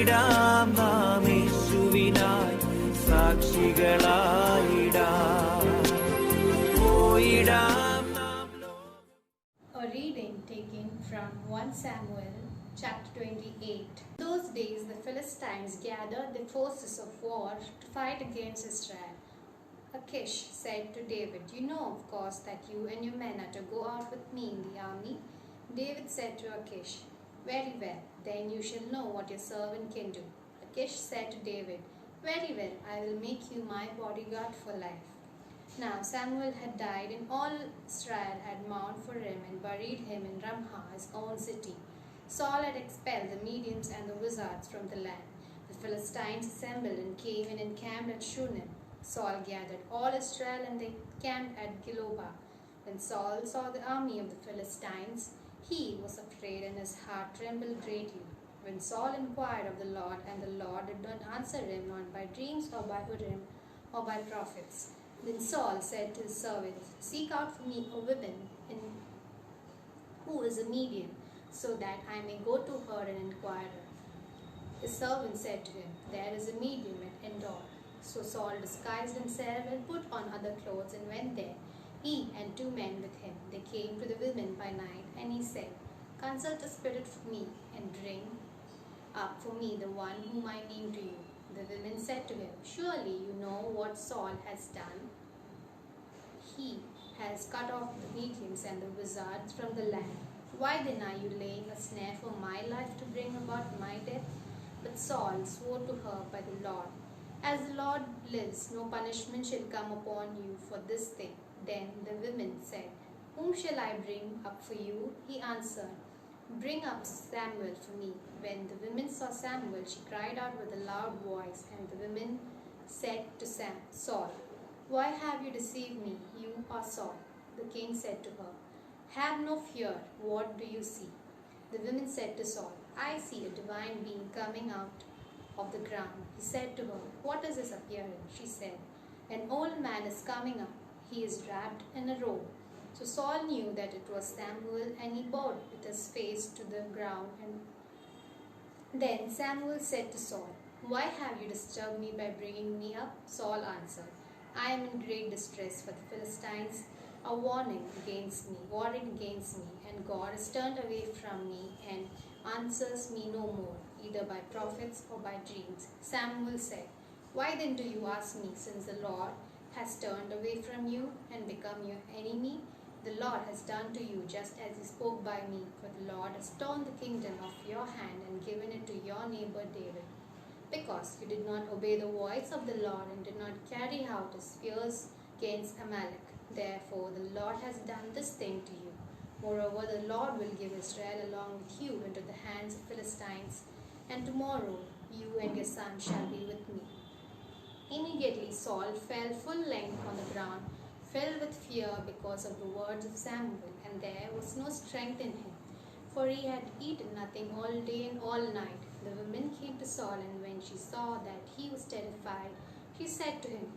പോയിടാം നാം യേശുവിനായി സാക്ഷികളായിടാം. പോയിടാം നാം. A reading taken from 1 Samuel chapter 28. In those days the Philistines gathered the forces of war to fight against Israel. Achish said to David, "You know, of course, that you and your men are to go out with me in the army." David said to Achish, "Very well, then you shall know what your servant can do." Achish said to David, "Very well, I will make you my bodyguard for life." Now Samuel had died, and all Israel had mourned for him and buried him in Ramah, his own city. Saul had expelled the mediums and the wizards from the land. The Philistines assembled and came and encamped at Shunem. Saul gathered all Israel, and they camped at Gilboa. When Saul saw the army of the Philistines, he was afraid, and his heart trembled greatly. When Saul inquired of the Lord, and the Lord did not answer him, not by dreams or by Urim or by prophets. Then Saul said to his servants, "Seek out for me a woman who is a medium, so that I may go to her and inquire her." His servant said to him, "There is a medium at Endor." So Saul disguised himself and put on other clothes and went there, he and 2 men with him. They came to the women by night, and he said, "Consult a spirit for me, and bring up for me the one whom I name to you." The women said to him, "Surely you know what Saul has done. He has cut off the mediums and the wizards from the land. Why then are you laying a snare for my life to bring about my death?" But Saul swore to her by the Lord, "As the Lord lives, no punishment shall come upon you for this thing." Then the women said, "Whom shall I bring up for you?" He answered, "Bring up Samuel for me." When the women saw Samuel, she cried out with a loud voice, and the women said to Saul, "Why have you deceived me, you are Saul?" The king said to her, "Have no fear. What do you see?" The women said to Saul, "I see a divine being coming out of the ground." He said to her, "What is his appearance?" She said, "An old man is coming up. He is wrapped in a robe." So Saul knew that it was Samuel, and he bowed with his face to the ground. And then Samuel said to Saul, "Why have you disturbed me by bringing me up?" Saul answered, "I am in great distress, for the Philistines are warring against me, and God has turned away from me and answers me no more, either by prophets or by dreams." Samuel said, "Why then do you ask me, since the Lord has turned away from you and become your enemy? The Lord has done to you just as he spoke by me, for the Lord has torn the kingdom of your hand and given it to your neighbor David, because you did not obey the voice of the Lord and did not carry out his fears against Amalek. Therefore the Lord has done this thing to you. Moreover, the Lord will give Israel along with you into the hands of Philistines, and tomorrow you and your son shall be with me." Immediately Saul fell full length on the ground, filled with fear because of the words of Samuel, and there was no strength in him, for he had eaten nothing all day and all night. The woman came to Saul, and when she saw that he was terrified, she said to him,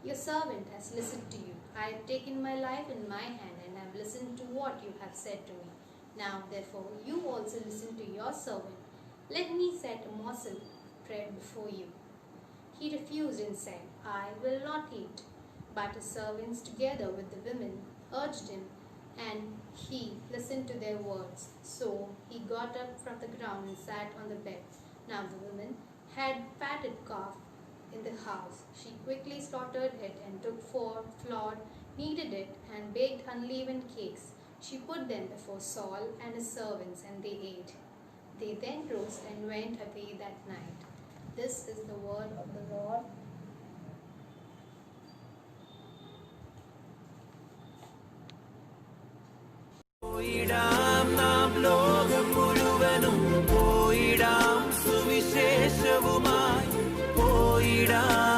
"Your servant has listened to you. I have taken my life in my hand, and have listened to what you have said to me. Now therefore you also listen to your servant. Let me set a morsel of bread before you." He refused and said, "I will not eat." But his servants, together with the women, urged him, and he listened to their words. So he got up from the ground and sat on the bed. Now the woman had fatted calf in the house. She quickly slaughtered it and took flour, kneaded it, and baked unleavened cakes. She put them before Saul and his servants, and they ate. They then rose and went away that night. This is the word of the Lord. പോയിടാം നാം ലോകം മുഴുവനും, പോയിടാം സുവിശേഷവുമായി, പോയിടാം